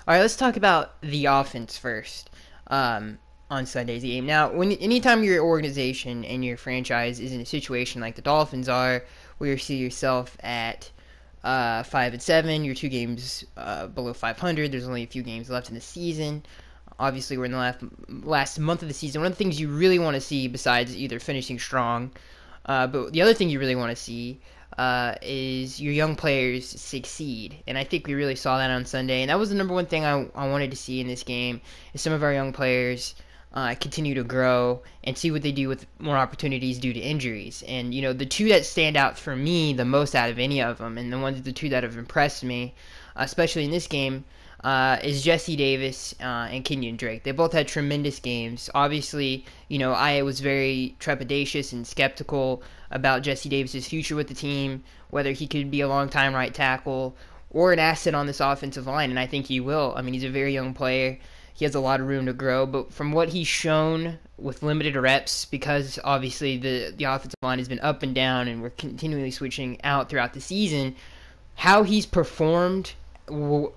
All right, let's talk about the offense first on Sunday's game. Now, anytime your organization and your franchise is in a situation like the Dolphins are, where you see yourself at 5-7, you're 2 games below 500. There's only a few games left in the season. Obviously, we're in the last month of the season. One of the things you really want to see, besides either finishing strong, but the other thing you really want to see is your young players succeed. And I think we really saw that on Sunday. And that was the number one thing I wanted to see in this game, is some of our young players continue to grow and see what they do with more opportunities due to injuries. And, the two that stand out for me the most out of any of them, and the two that have impressed me, especially in this game, is Jesse Davis and Kenyon Drake. They both had tremendous games. Obviously, I was very trepidatious and skeptical about Jesse Davis's future with the team, whether he could be a long-time right tackle or an asset on this offensive line, and I think he will. I mean, he's a very young player. He has a lot of room to grow, but from what he's shown with limited reps, because obviously the offensive line has been up and down and we're continually switching out throughout the season, how he's performed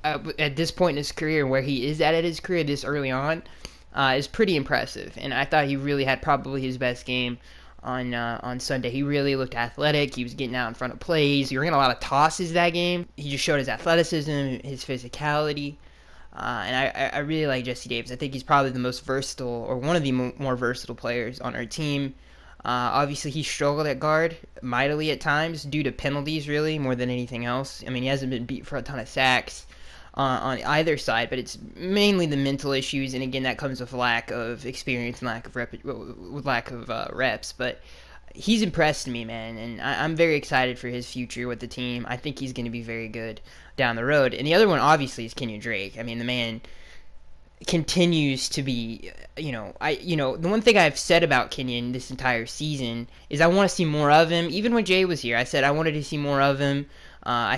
at this point in his career, where he is at his career this early on, is pretty impressive. And I thought he really had probably his best game on Sunday. He really looked athletic. He was getting out in front of plays. He ran a lot of tosses that game. He just showed his athleticism, his physicality. And I really like Jesse Davis. I think he's probably the most versatile, or one of the more versatile players on our team. Obviously, he struggled at guard mightily at times due to penalties, really, more than anything else. I mean, he hasn't been beat for a ton of sacks on either side, but it's mainly the mental issues, and again, that comes with lack of experience and lack of reps. But he's impressed me, man, and I'm very excited for his future with the team. I think he's going to be very good down the road. And the other one, obviously, is Kenyon Drake. I mean, the man continues to be, the one thing I've said about Kenyon this entire season is I want to see more of him. Even when Jay was here, I said I wanted to see more of him.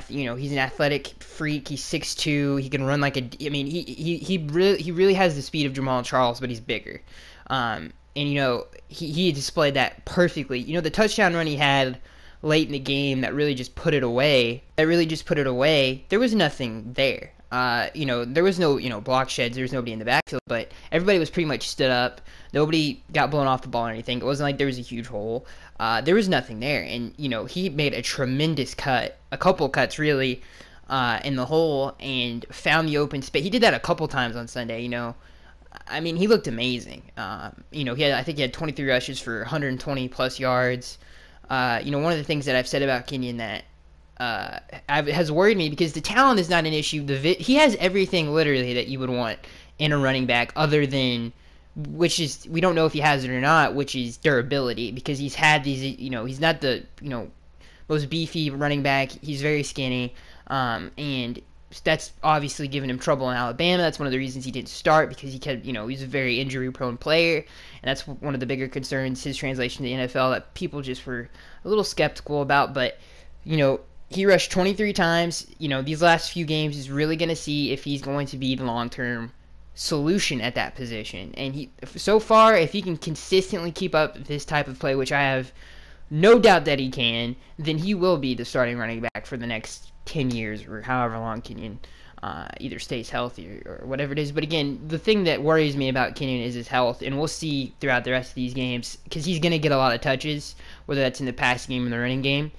He's an athletic freak. He's 6'2". He can run like he really has the speed of Jamal Charles, but he's bigger. And he displayed that perfectly. The touchdown run he had late in the game that really just put it away. There was nothing there. There was no block sheds. There was nobody in the backfield, but everybody was pretty much stood up. Nobody got blown off the ball or anything. It wasn't like there was a huge hole. There was nothing there, and he made a tremendous cut, a couple cuts really, in the hole, and found the open space. He did that a couple times on Sunday. I mean, he looked amazing. I think he had 23 rushes for 120 plus yards. One of the things that I've said about Kenyon that has worried me, because the talent is not an issue. He has everything literally that you would want in a running back, other than, which is, we don't know if he has it or not, which is durability, because he's had these, he's not the, most beefy running back. He's very skinny, and that's obviously given him trouble in Alabama. That's one of the reasons he didn't start, because he's a very injury-prone player, and that's one of the bigger concerns, his translation to the NFL, that people just were a little skeptical about. But, he rushed 23 times. These last few games, he's really going to see if he's going to be the long-term solution at that position. And so far, if he can consistently keep up this type of play, which I have no doubt that he can, then he will be the starting running back for the next 10 years or however long Kenyon either stays healthy or whatever it is. But again, the thing that worries me about Kenyon is his health, and we'll see throughout the rest of these games, because he's going to get a lot of touches, whether that's in the passing game or the running game.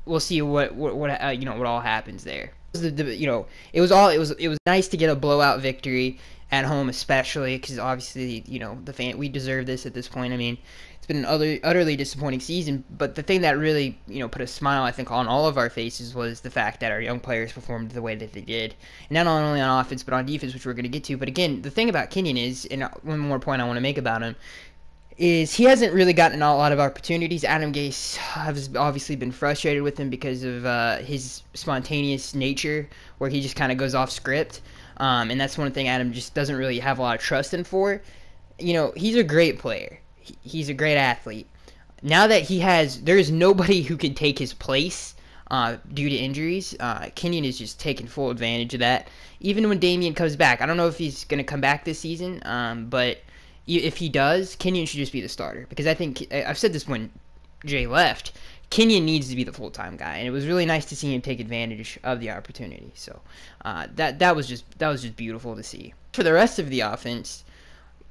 We'll see what all happens there. It was nice to get a blowout victory at home, especially because obviously we deserve this at this point. I mean, it's been an utterly disappointing season, but the thing that really put a smile, I think, on all of our faces was the fact that our young players performed the way that they did, and not only on offense but on defense, which we're going to get to. But again, the thing about Kenyon is, and one more point I want to make about him, is he hasn't really gotten a lot of opportunities. Adam Gase has obviously been frustrated with him because of his spontaneous nature, where he just kind of goes off script, and that's one thing Adam just doesn't really have a lot of trust in for. He's a great player. He's a great athlete. Now that there's nobody who can take his place due to injuries. Kenyon is just taking full advantage of that. Even when Damian comes back, I don't know if he's going to come back this season, but if he does, Kenyon should just be the starter, because I think, I've said this when Jay left, Kenyon needs to be the full-time guy, and it was really nice to see him take advantage of the opportunity. So that was just beautiful to see. For the rest of the offense,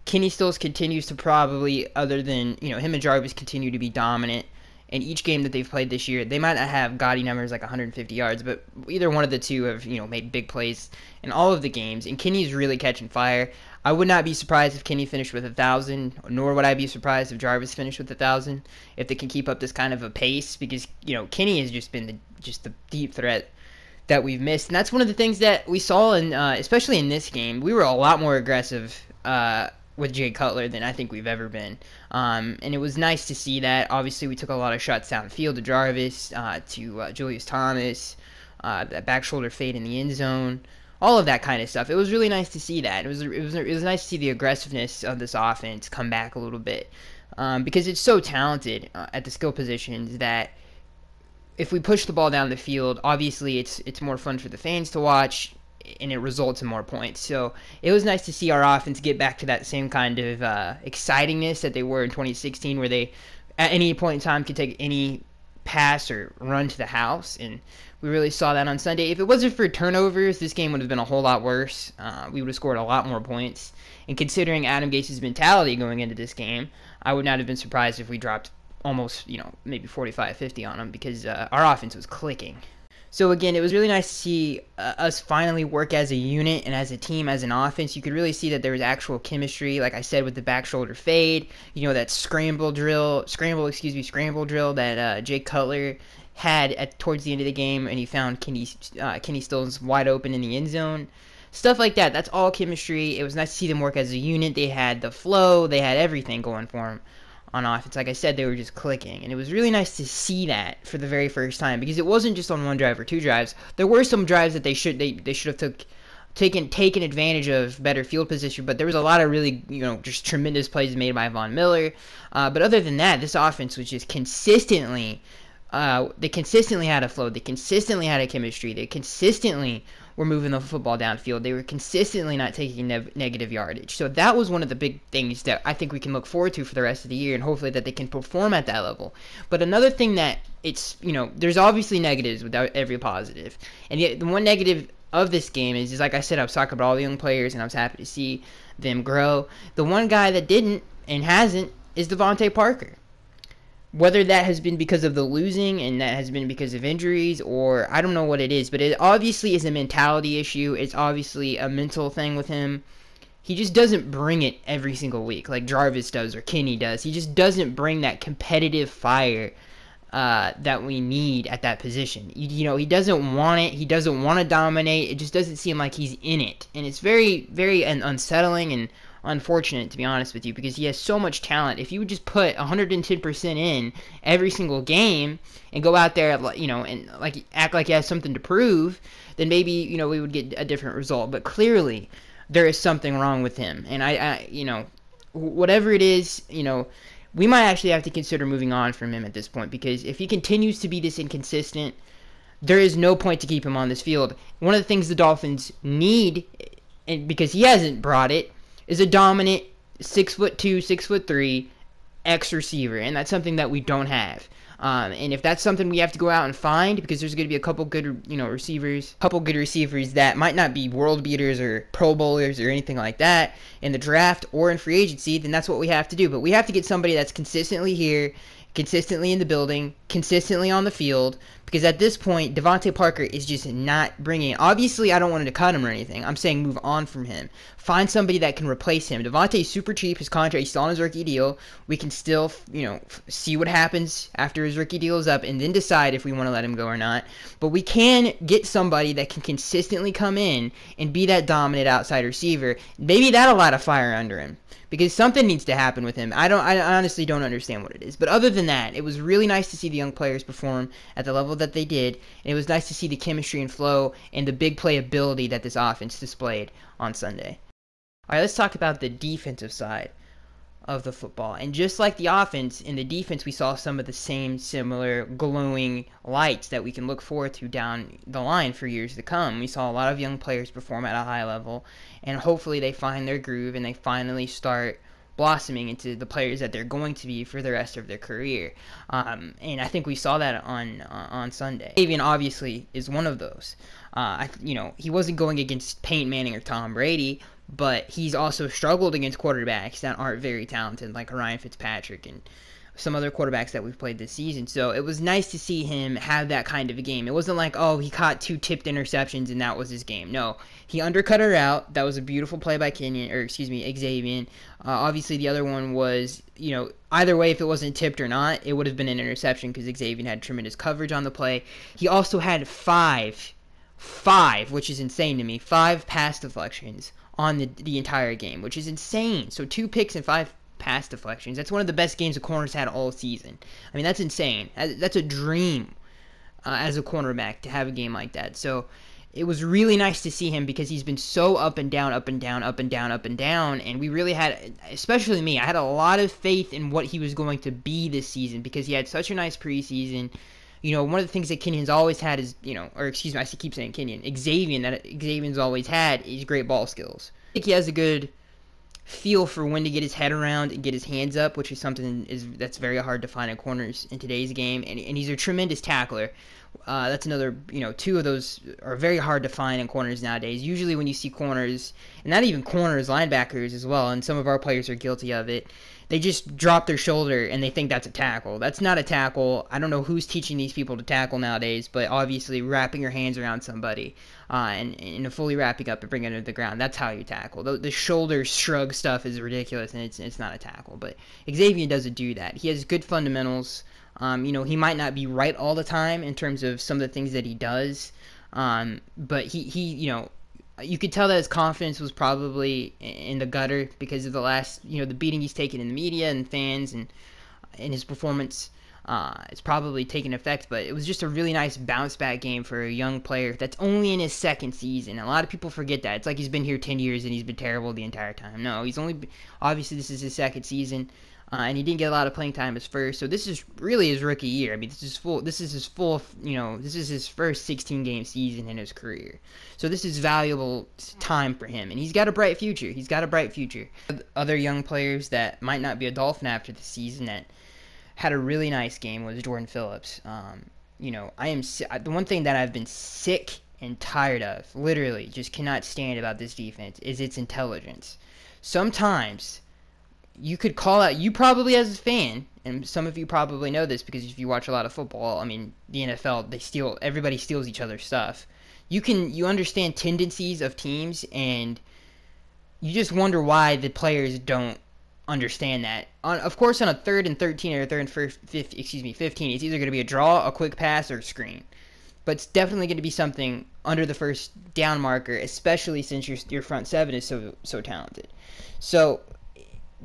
Kenny Stills continues to probably, other than him and Jarvis, continue to be dominant. In each game that they've played this year, they might not have gaudy numbers like 150 yards, but either one of the two have made big plays in all of the games. And Kenny's really catching fire. I would not be surprised if Kenny finished with 1,000, nor would I be surprised if Jarvis finished with 1,000 if they can keep up this kind of a pace, because Kenny has just been the deep threat that we've missed. And that's one of the things that we saw in especially in this game. We were a lot more aggressive with Jay Cutler than I think we've ever been. And it was nice to see that. Obviously, we took a lot of shots downfield to Jarvis, to Julius Thomas, that back shoulder fade in the end zone, all of that kind of stuff. It was really nice to see that. It was nice to see the aggressiveness of this offense come back a little bit, because it's so talented at the skill positions that if we push the ball down the field, obviously it's more fun for the fans to watch, and it results in more points. So it was nice to see our offense get back to that same kind of excitingness that they were in 2016, where they at any point in time could take any pass or run to the house, and we really saw that on Sunday. If it wasn't for turnovers, this game would have been a whole lot worse. We would have scored a lot more points, and considering Adam Gase's mentality going into this game, I would not have been surprised if we dropped almost maybe 45-50 on them, because our offense was clicking. So again, it was really nice to see us finally work as a unit and as a team, as an offense. You could really see that there was actual chemistry, like I said, with the back shoulder fade. That scramble drill that Jay Cutler had towards the end of the game, and he found Kenny Stills wide open in the end zone. Stuff like that. That's all chemistry. It was nice to see them work as a unit. They had the flow. They had everything going for them on offense. Like I said, they were just clicking, and it was really nice to see that for the very first time, because it wasn't just on one drive or two drives. There were some drives that they should have taken advantage of better field position, but there was a lot of really just tremendous plays made by Von Miller. But other than that, this offense was just consistently they consistently had a flow. They consistently had a chemistry. They consistently were moving the football downfield. They were consistently not taking negative yardage. So that was one of the big things that I think we can look forward to for the rest of the year, and hopefully that they can perform at that level. But another thing that there's obviously negatives without every positive. And the one negative of this game is like I said, I was talking about all the young players, and I was happy to see them grow. The one guy that didn't and hasn't is Devante Parker. Whether that has been because of the losing and that has been because of injuries, or I don't know what it is, but it obviously is a mentality issue. It's obviously a mental thing with him. He just doesn't bring it every single week like Jarvis does or Kenny does. He just doesn't bring that competitive fire that we need at that position. He doesn't want it. He doesn't want to dominate. It just doesn't seem like he's in it. And it's very, very unsettling and unfortunate, to be honest with you, because he has so much talent. If you would just put 110% in every single game and go out there, and act like he has something to prove, then maybe we would get a different result. But clearly, there is something wrong with him, and I whatever it is, we might actually have to consider moving on from him at this point, because if he continues to be this inconsistent, there is no point to keep him on this field. One of the things the Dolphins need, and because he hasn't brought it, is a dominant 6'2", 6'3" X receiver, and that's something that we don't have. And if that's something we have to go out and find, because there's going to be a couple good, receivers that might not be world beaters or Pro Bowlers or anything like that in the draft or in free agency, then that's what we have to do. But we have to get somebody that's consistently here, consistently in the building, consistently on the field, because at this point, Devante Parker is just not bringing it. Obviously, I don't want to cut him or anything. I'm saying move on from him. Find somebody that can replace him. Devante is super cheap. His contract, he's still on his rookie deal. We can still, see what happens after his rookie deal is up and then decide if we want to let him go or not. But we can get somebody that can consistently come in and be that dominant outside receiver. Maybe that'll light a fire under him, because something needs to happen with him. I honestly don't understand what it is. But other than that, it was really nice to see the young players perform at the level that they did. And it was nice to see the chemistry and flow and the big playability that this offense displayed on Sunday. All right, let's talk about the defensive side of the football. And just like the offense, in the defense we saw some of the same similar glowing lights that we can look forward to down the line for years to come. We saw a lot of young players perform at a high level, and hopefully they find their groove and they finally start blossoming into the players that they're going to be for the rest of their career. And I think we saw that on Sunday. Xavier obviously is one of those. He wasn't going against Peyton Manning or Tom Brady, but he's also struggled against quarterbacks that aren't very talented, like Ryan Fitzpatrick and some other quarterbacks that we've played this season. So it was nice to see him have that kind of a game. It wasn't like, oh, he caught 2 tipped interceptions and that was his game. No, he undercut her out. That was a beautiful play by Xavier. Obviously, the other one was, either way, if it wasn't tipped or not, it would have been an interception because Xavier had tremendous coverage on the play. He also had five, which is insane to me, 5 pass deflections on the entire game, which is insane. So 2 picks and 5 pass deflections. That's one of the best games the corners had all season. I mean, that's insane. That's a dream as a cornerback to have a game like that. So it was really nice to see him because he's been so up and down, and we really had, especially me, I had a lot of faith in what he was going to be this season because he had such a nice preseason. One of the things that Kenyon's always had is, I keep saying Kenyon, Xavier's always had is great ball skills. I think he has a good feel for when to get his head around and get his hands up, which is something that's very hard to find in corners in today's game. And he's a tremendous tackler. That's another, 2 of those are very hard to find in corners nowadays. Usually when you see corners, and not even corners, linebackers as well, and some of our players are guilty of it, they just drop their shoulder and they think that's a tackle. That's not a tackle. I don't know who's teaching these people to tackle nowadays, but obviously wrapping your hands around somebody and fully wrapping up and bringing it to the ground, that's how you tackle. The shoulder shrug stuff is ridiculous and it's not a tackle. But Xavier doesn't do that. He has good fundamentals. He might not be right all the time in terms of some of the things that he does, but he you could tell that his confidence was probably in the gutter because of the the beating he's taken in the media and fans and his performance. It's probably taken effect, but it was just a really nice bounce back game for a young player that's only in his 2nd season. A lot of people forget that. It's like he's been here 10 years and he's been terrible the entire time. No, obviously this is his 2nd season. And he didn't get a lot of playing time his first, so this is really his rookie year. I mean, this is his first 16-game season in his career. So this is valuable time for him, and he's got a bright future. Other young players that might not be a Dolphin after the season that had a really nice game was Jordan Phillips. The one thing that I've been sick and tired of, literally just cannot stand about this defense, is its intelligence. Sometimes you could call out, you probably as a fan, and some of you probably know this because if you watch a lot of football, I mean, the NFL, everybody steals each other's stuff. You understand tendencies of teams, and you just wonder why the players don't understand that. Of course, on a 3rd and 13 or 3rd and 15, it's either going to be a draw, a quick pass, or a screen. But it's definitely going to be something under the first down marker, especially since your front 7 is so talented. So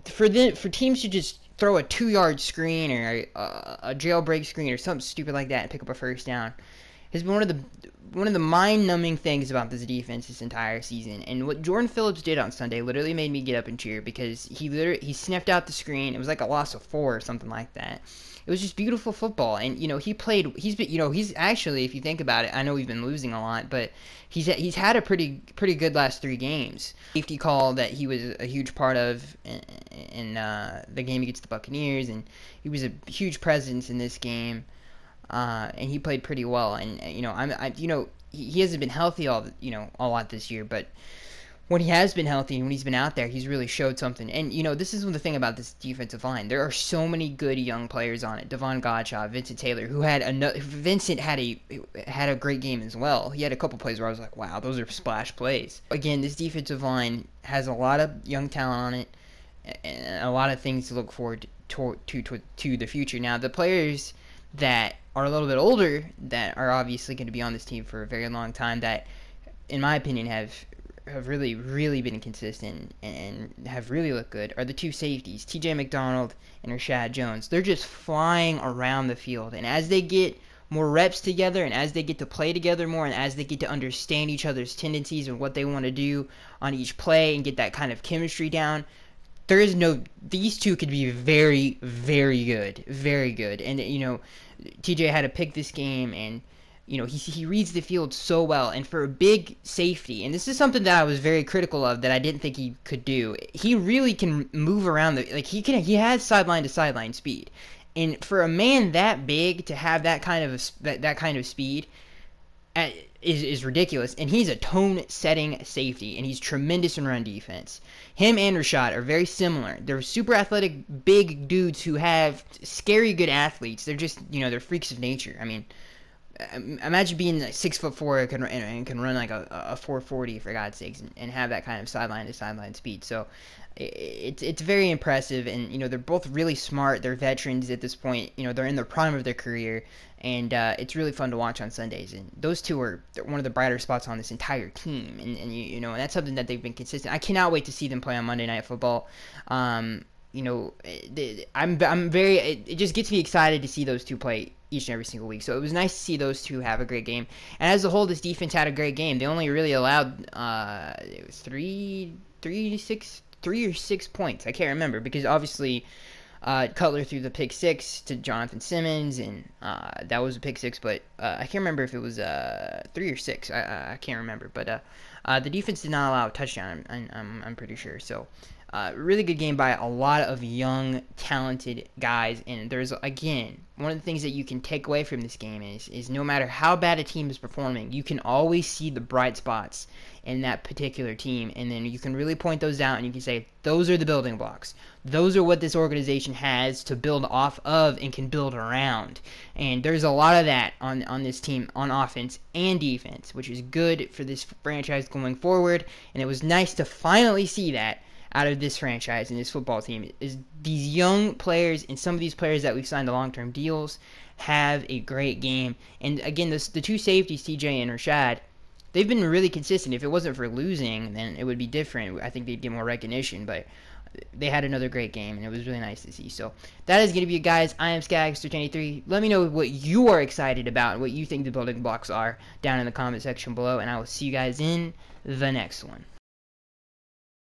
for teams to just throw a 2-yard screen or a jailbreak screen or something stupid like that and pick up a first down has been one of the mind-numbing things about this defense this entire season. And what Jordan Phillips did on Sunday literally made me get up and cheer because he sniffed out the screen. It was like a loss of 4 or something like that. It was just beautiful football, and he's actually, if you think about it, I know we've been losing a lot, but he's had a pretty good last 3 games. Safety call that he was a huge part of in the game against the Buccaneers, and he was a huge presence in this game, and he played pretty well. And he hasn't been healthy a lot this year, but when he has been healthy and when he's been out there, he's really showed something. And, this is the thing about this defensive line. There are so many good young players on it. Devon Godchaux, Vincent Taylor, Vincent had a great game as well. He had a couple plays where I was like, wow, those are splash plays. Again, this defensive line has a lot of young talent on it and a lot of things to look forward to the future. Now, the players that are a little bit older that are obviously going to be on this team for a very long time that, in my opinion, have really, really been consistent and have really looked good are the 2 safeties, TJ McDonald and Rashad Jones. They're just flying around the field, and as they get more reps together and as they get to play together more and as they get to understand each other's tendencies and what they want to do on each play and get that kind of chemistry down, these 2 could be very, very good. And, TJ had a pick this game, and he reads the field so well, and for a big safety, and this is something that I was very critical of that I didn't think he could do. He really can move around he has sideline to sideline speed, and for a man that big to have that kind of speed is ridiculous. And he's a tone-setting safety, and he's tremendous in run defense. Him and Rashad are very similar. They're super athletic, big dudes who have scary good athletes. They're just, they're freaks of nature. I mean, imagine being like 6'4" and can run like a 440 for God's sakes, and have that kind of sideline to sideline speed. So it's very impressive, and they're both really smart. They're veterans at this point. They're in the prime of their career, and it's really fun to watch on Sundays. And those two are one of the brighter spots on this entire team, and that's something that they've been consistent. I cannot wait to see them play on Monday Night Football. I'm very. It just gets me excited to see those two play each and every single week. So it was nice to see those two have a great game. And as a whole, this defense had a great game. They only really allowed it was three or 6 points. I can't remember, because obviously Cutler threw the pick six to Jonathan Simmons, and that was a pick six. But I can't remember if it was 3 or 6. I can't remember. But the defense did not allow a touchdown. I'm pretty sure. So. Really good game by a lot of young, talented guys, and there's, again, one of the things that you can take away from this game is no matter how bad a team is performing, you can always see the bright spots in that particular team, and then you can really point those out, and you can say, those are the building blocks. Those are what this organization has to build off of and can build around. And there's a lot of that on this team on offense and defense, which is good for this franchise going forward, and it was nice to finally see that out of this franchise and this football team. Is these young players and some of these players that we've signed to long-term deals have a great game. And again, the two safeties, TJ and Rashad, they've been really consistent. If it wasn't for losing, then it would be different. I think they'd get more recognition, but they had another great game, and it was really nice to see. So that is going to be it, guys. I am Skagster23. Let me know what you are excited about and what you think the building blocks are down in the comment section below, and I will see you guys in the next one.